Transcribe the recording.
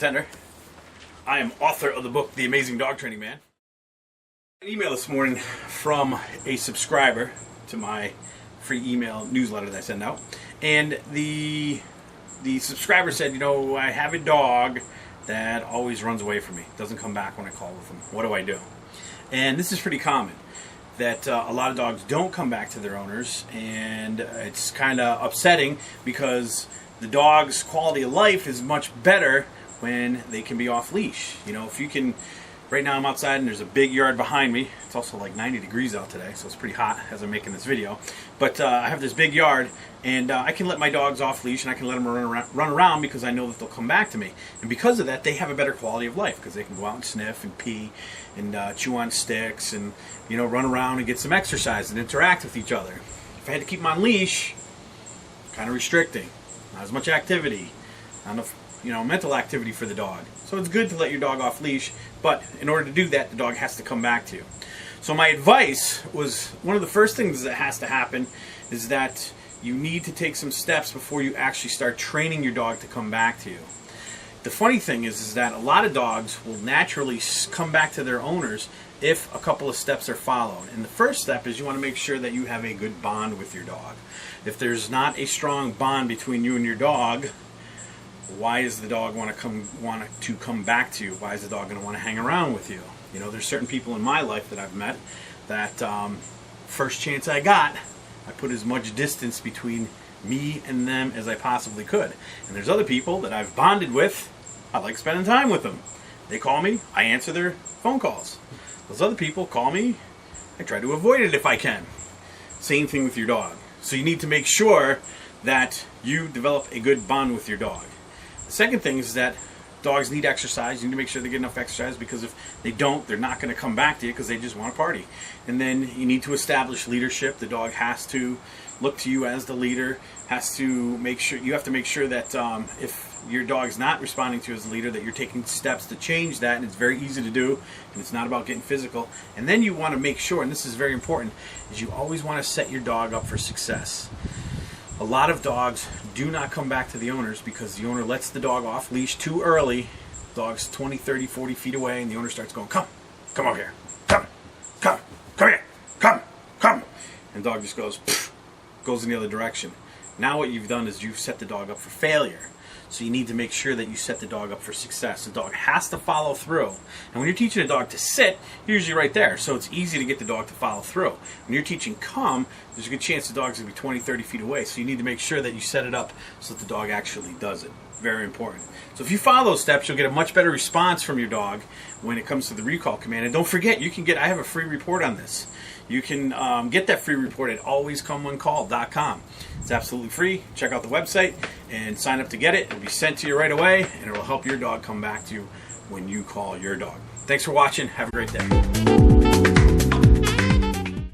Contender. I am author of the book, The Amazing Dog Training Man. An email this morning from a subscriber to my free email newsletter that I send out. And the subscriber said, you know, I have a dog that always runs away from me. Doesn't come back when I call with him. What do I do? And this is pretty common, that a lot of dogs don't come back to their owners, and it's kind of upsetting because the dog's quality of life is much better when they can be off leash. You know, if you can, right now I'm outside and there's a big yard behind me. It's also like 90 degrees out today, so it's pretty hot as I'm making this video. But I have this big yard, and I can let my dogs off leash, and I can let them run around because I know that they'll come back to me. And because of that, they have a better quality of life because they can go out and sniff and pee and chew on sticks and, you know, run around and get some exercise and interact with each other. If I had to keep them on leash, kind of restricting. Not as much activity, not enough, you know, mental activity for the dog. So it's good to let your dog off leash, but in order to do that, the dog has to come back to you. So my advice was, one of the first things that has to happen is that you need to take some steps before you actually start training your dog to come back to you. The funny thing is that a lot of dogs will naturally come back to their owners if a couple of steps are followed. And the first step is you want to make sure that you have a good bond with your dog. If there's not a strong bond between you and your dog, why does the dog want to come back to you? Why is the dog going to want to hang around with you? You know, there's certain people in my life that I've met that first chance I got, I put as much distance between me and them as I possibly could. And there's other people that I've bonded with. I like spending time with them. They call me, I answer their phone calls. Those other people call me, I try to avoid it if I can. Same thing with your dog. So you need to make sure that you develop a good bond with your dog. The second thing is that dogs need exercise. You need to make sure they get enough exercise, because if they don't, they're not going to come back to you because they just want to party. And then you need to establish leadership. The dog has to look to you as the leader. You have to make sure that if your dog's not responding to you as a leader, that you're taking steps to change that, and it's very easy to do, and it's not about getting physical. And then you want to make sure, and this is very important, is you always want to set your dog up for success. A lot of dogs do not come back to the owners because the owner lets the dog off leash too early. Dog's 20, 30, 40 feet away, and the owner starts going, come over here, come here, come. And the dog just goes in the other direction. Now what you've done is you've set the dog up for failure. So you need to make sure that you set the dog up for success. The dog has to follow through. And when you're teaching a dog to sit, you're usually right there. So it's easy to get the dog to follow through. When you're teaching come, there's a good chance the dog's going to be 20, 30 feet away. So you need to make sure that you set it up so that the dog actually does it. Very important. So if you follow those steps, you'll get a much better response from your dog when it comes to the recall command. And don't forget, I have a free report on this. You can get that free report at alwayscomeoncall.com. It's absolutely free. Check out the website and sign up to get it. It'll be sent to you right away, and it will help your dog come back to you when you call your dog. Thanks for watching. Have a great day.